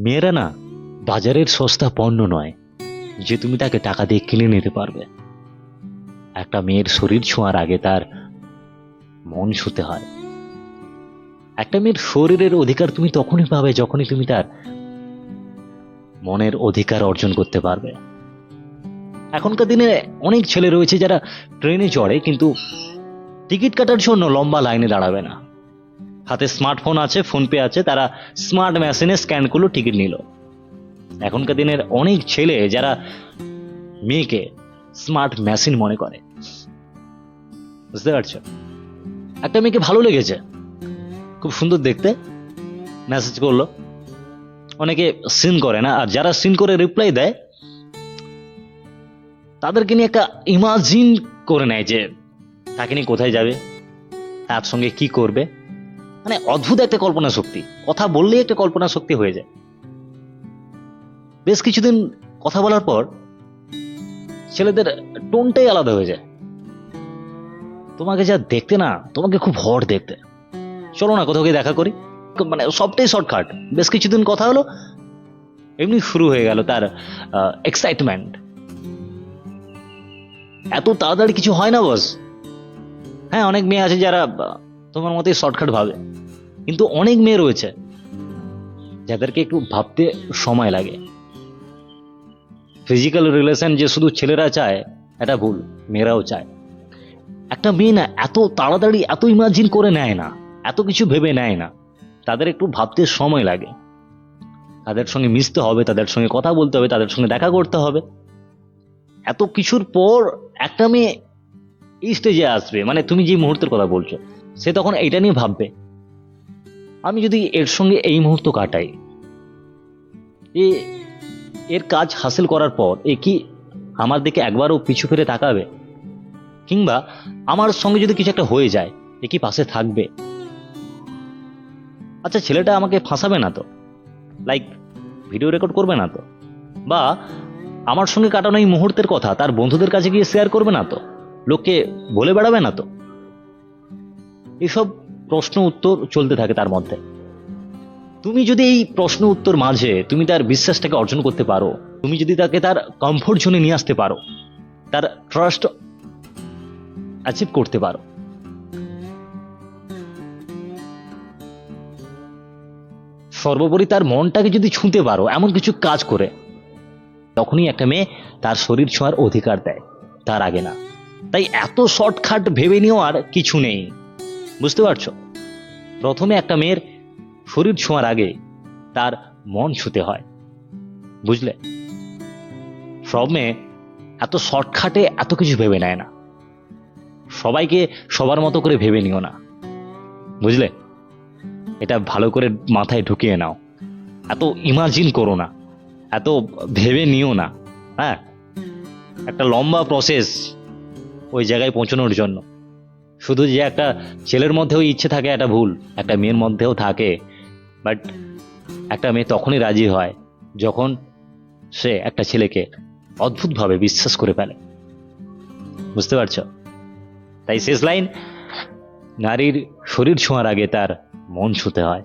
মেয়েরা না বাজারের সস্তা পণ্য নয় যে তুমি তাকে টাকা দিয়ে কিনে নিতে পারবে। একটা মেয়ের শরীর ছোঁয়ার আগে তার মন ছুঁতে হয়। একটা মেয়ের শরীরের অধিকার তুমি তখনই পাবে যখনই তুমি তার মনের অধিকার অর্জন করতে পারবে। এখনকার দিনে অনেক ছেলে রয়েছে যারা ট্রেনে চড়ে কিন্তু টিকিট কাটার জন্য লম্বা লাইনে দাঁড়াবে না। হাতে স্মার্টফোন আছে, ফোনপে আছে, তারা স্মার্ট মেশিনে স্ক্যান করলো, টিকিট নিল। এখনকার দিনের অনেক ছেলে যারা মেয়েকে স্মার্ট মেশিন মনে করে। বুঝতে পারছো? একটা মেয়েকে ভালো লেগেছে, খুব সুন্দর দেখতে, মেসেজ করলো। অনেকে সিন করে না, আর যারা সিন করে রিপ্লাই দেয় তাদেরকে নিয়ে একটা ইমাজিন করে নেয় যে তাকে নিয়ে কোথায় যাবে, তার সঙ্গে কি করবে। মানে অদ্ভুত একটা কল্পনা শক্তি, কথা বললেই একটা কল্পনা শক্তি হয়ে যায়। বেশ কিছুদিন কথা বলার পর ছেলেদের টোনটাই আলাদা হয়ে যায়। তোমাকে যা দেখতে না, তোমাকে খুব হট দেখতে, চলো না কোথাও গিয়ে দেখা করি। মানে সবটাই শর্টকাট। বেশ কিছুদিন কথা হলো, এমনি শুরু হয়ে গেল তার এক্সাইটমেন্ট। এত তাড়াতাড়ি কিছু হয় না বস। হ্যাঁ, অনেক মেয়ে আছে যারা তোমার মতোই শর্টকাট ভাবে, কিন্তু অনেক মেয়ে রয়েছে যাদেরকে একটু ভাবতে সময় লাগে। ফিজিক্যাল রিলেশন যে শুধু ছেলেরা চায় এটা ভুল, মেয়েরাও চায়। একটা মেয়ে না এত তাড়াতাড়ি এত ইমাজিন করে নেয় না, এত কিছু ভেবে নেয় না। তাদের একটু ভাবতে সময় লাগে। তাদের সঙ্গে মিশতে হবে, তাদের সঙ্গে কথা বলতে হবে, তাদের সঙ্গে দেখা করতে হবে। এত কিছুর পর একটা মেয়ে এই স্টেজে আসবে, মানে তুমি যে মুহূর্তের কথা বলছো, সে তখন এইটা নিয়ে ভাববে, আমি যদি এর সঙ্গে এই মুহূর্ত কাটাই, এর কাজ হাসিল করার পর এ কি আমার দিকে একবারও পিছু ফিরে তাকাবে? কিংবা আমার সঙ্গে যদি কিছু একটা হয়ে যায়, এ কি পাশে থাকবে? আচ্ছা, ছেলেটা আমাকে ফাঁসাবে না তো? লাইক ভিডিও রেকর্ড করবে না তো? বা আমার সঙ্গে কাটানো এই মুহূর্তের কথা তার বন্ধুদের কাছে গিয়ে শেয়ার করবে না তো? লোককে বলে বেড়াবে না তো? এসব প্রশ্ন উত্তর চলতে থাকে তার মধ্যে। তুমি যদি এই প্রশ্ন উত্তর মাঝে তুমি তার বিশ্বাসটাকে অর্জন করতে পারো, তুমি যদি তাকে তার কমফোর্ট জোনে নিয়ে আসতে পারো, তার ট্রাস্ট অ্যাচিভ করতে পারো, সর্বোপরি তার মনটাকে যদি ছুঁতে পারো এমন কিছু কাজ করে, তখনই একটা মেয়ে তার শরীর ছোঁয়ার অধিকার দেয়, তার আগে না। তাই এত শর্টকাট ভেবে নিও আর কিছু নেই। বুঝতে পারছো? প্রথমে একটা মেয়ের শরীর ছোঁয়ার আগে তার মন ছুঁতে হয়। বুঝলে? সব মেয়ে এত শর্টকাটে এত কিছু ভেবে নেয় না। সবাইকে সবার মতো করে ভেবে নিও না। বুঝলে? এটা ভালো করে মাথায় ঢুকিয়ে নাও। এত ইমাজিন করো না, এত ভেবে নিও না। হ্যাঁ, একটা লম্বা প্রসেস ওই জায়গায় পৌঁছানোর জন্য। শুধু যে একটা ছেলের মধ্যেও ইচ্ছে থাকে এটা ভুল, একটা মেয়ের মধ্যেও থাকে। বাট একটা মেয়ে তখনই রাজি হয় যখন সে একটা ছেলেকে অদ্ভুতভাবে বিশ্বাস করে ফেলে। বুঝতে পারছো? তাই শেষ লাইন, নারীর শরীর ছোঁয়ার আগে তার মন ছুঁতে হয়।